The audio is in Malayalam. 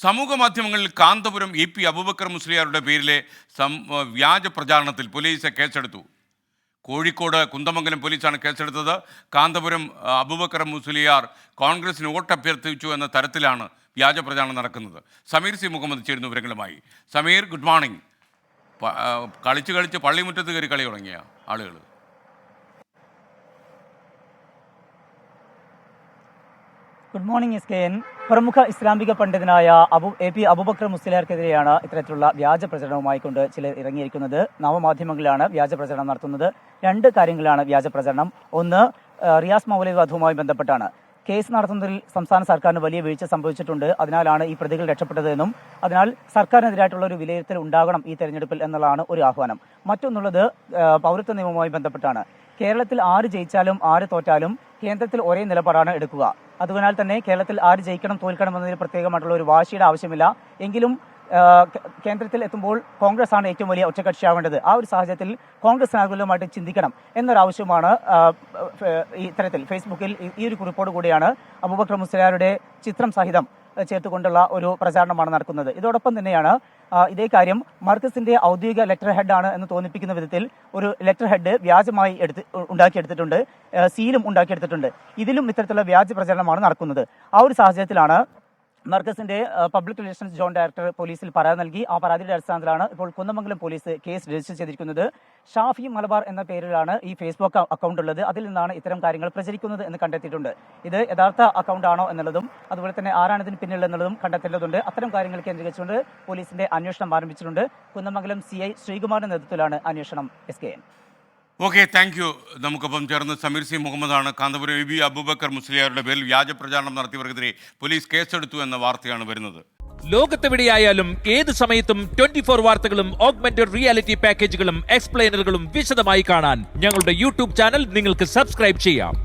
സമൂഹ മാധ്യമങ്ങളിൽ കാന്തപുരം EP അബൂബക്കർ മുസ്ലിയാരുടെ പേരിലെ വ്യാജ പ്രചാരണത്തിൽ പോലീസ് കേസെടുത്തു. കോഴിക്കോട് കുന്ദമംഗലം പോലീസാണ് കേസെടുത്തത്. കാന്തപുരം അബൂബക്കർ മുസ്ലിയാർ കോൺഗ്രസിന് വോട്ട് അഭ്യർത്ഥിച്ചു എന്ന തരത്തിലാണ് വ്യാജ പ്രചാരണം നടക്കുന്നത്. സമീർ സി മുഹമ്മദ് ചേരുന്നു വിവരങ്ങളുമായി. Sameer, good morning. കളിച്ച് പള്ളിമുറ്റത്ത് കയറി കളി തുടങ്ങിയ ആളുകൾ. Good morning SKN. പ്രമുഖ ഇസ്ലാമിക പണ്ഡിതനായ AP അബൂബക്കർ മുസ്ലിയാർക്കെതിരെയാണ് ഇത്തരത്തിലുള്ള വ്യാജ പ്രചരണവുമായി കൊണ്ട് ചിലർ ഇറങ്ങിയിരിക്കുന്നത്. നവമാധ്യമങ്ങളിലാണ് വ്യാജ പ്രചരണം നടത്തുന്നത്. രണ്ട് കാര്യങ്ങളാണ് വ്യാജ പ്രചരണം. ഒന്ന്, റിയാസ് മൗലവി വധവുമായി ബന്ധപ്പെട്ടാണ്. കേസ് നടത്തുന്നതിൽ സംസ്ഥാന സർക്കാരിന് വലിയ വീഴ്ച സംഭവിച്ചിട്ടുണ്ട്. അതിനാലാണ് ഈ പ്രതികൾ രക്ഷപ്പെട്ടതെന്നും അതിനാൽ സർക്കാരിനെതിരായിട്ടുള്ള ഒരു വിലയിരുത്തൽ ഉണ്ടാകണം ഈ തെരഞ്ഞെടുപ്പിൽ എന്നുള്ളതാണ് ഒരു ആഹ്വാനം. മറ്റൊന്നുള്ളത് പൗരത്വ നിയമവുമായി ബന്ധപ്പെട്ടാണ്. കേരളത്തിൽ ആര് ജയിച്ചാലും ആര് തോറ്റാലും കേന്ദ്രത്തിൽ ഒരേ നിലപാടാണ് എടുക്കുക. അതിനാൽ തന്നെ കേരളത്തിൽ ആര് ജയിക്കണം തോൽക്കണം എന്നതിന് പ്രത്യേകമായിട്ടുള്ള ഒരു വാശിയുടെ ആവശ്യമില്ല. എങ്കിലും കേന്ദ്രത്തിൽ എത്തുമ്പോൾ കോൺഗ്രസ് ആണ് ഏറ്റവും വലിയ ഒറ്റക്കക്ഷിയാവേണ്ടത്. ആ ഒരു സാഹചര്യത്തിൽ കോൺഗ്രസ് അനുകൂലമായിട്ട് ചിന്തിക്കണം എന്നൊരാവശ്യമാണ് ഇത്തരത്തിൽ ഫേസ്ബുക്കിൽ ഈ ഒരു കുറിപ്പോട് കൂടിയാണ് അബൂബക്കർ മുസ്ലിയാരുടെ ചിത്രം സഹിതം ചേർത്തുകൊണ്ടുള്ള ഒരു പ്രചാരണമാണ് നടക്കുന്നത്. ഇതോടൊപ്പം തന്നെയാണ് ഇതേ കാര്യം മർക്കസിന്റെ ഔദ്യോഗിക ലെറ്റർ ഹെഡ് ആണ് എന്ന് തോന്നിപ്പിക്കുന്ന വിധത്തിൽ ഒരു ലെറ്റർ ഹെഡ് വ്യാജമായി ഉണ്ടാക്കിയെടുത്തിട്ടുണ്ട്, സീലും ഉണ്ടാക്കിയെടുത്തിട്ടുണ്ട്. ഇതിലും ഇത്തരത്തിലുള്ള വ്യാജ പ്രചരണമാണ് നടക്കുന്നത്. ആ ഒരു സാഹചര്യത്തിലാണ് മർക്കസിന്റെ പബ്ലിക് റിലേഷൻസ് ജോയിന്റ് ഡയറക്ടർ പോലീസിൽ പരാതി നൽകി. ആ പരാതിയുടെ അടിസ്ഥാനത്തിലാണ് ഇപ്പോൾ കുന്ദമംഗലം പോലീസ് കേസ് രജിസ്റ്റർ ചെയ്തിരിക്കുന്നത്. ഷാഫി മലബാർ എന്ന പേരിലാണ് ഈ ഫേസ്ബുക്ക് അക്കൗണ്ട് ഉള്ളത്. അതിൽ നിന്നാണ് ഇത്തരം കാര്യങ്ങൾ പ്രചരിക്കുന്നത് എന്ന് കണ്ടെത്തിയിട്ടുണ്ട്. ഇത് യഥാർത്ഥ അക്കൗണ്ട് ആണോ എന്നുള്ളതും അതുപോലെ തന്നെ ആരാണ് ഇതിന് പിന്നിലുള്ളതെന്നുള്ളതും കണ്ടെത്തേണ്ടതുണ്ട്. അത്തരം കാര്യങ്ങൾ കേന്ദ്രീകരിച്ചുകൊണ്ട് പോലീസിന്റെ അന്വേഷണം ആരംഭിച്ചിട്ടുണ്ട്. കുന്ദമംഗലം CI ശ്രീകുമാറിന്റെ നേതൃത്വത്തിലാണ് അന്വേഷണം. SKN. Okay, thank you. നമുക്കൊപ്പം ചേർന്ന് സമീർ സി മുഹമ്മദാണ്. കാന്തപുരം EP അബൂബക്കർ മുസ്ലിയാരുടെ പേരിൽ വ്യാജ പ്രചാരണം നടത്തിയവർക്കെതിരെ പോലീസ് കേസെടുത്തു എന്ന വാർത്തയാണ് വരുന്നത്. ലോകത്തെവിടെയായാലും ഏത് സമയത്തും 24 വാർത്തകളും ഓഗ്മെന്റഡ് റിയാലിറ്റി പാക്കേജുകളും എക്സ്പ്ലെയിനറുകളും വിശദമായി കാണാൻ ഞങ്ങളുടെ YouTube ചാനൽ നിങ്ങൾക്ക് സബ്സ്ക്രൈബ് ചെയ്യാം.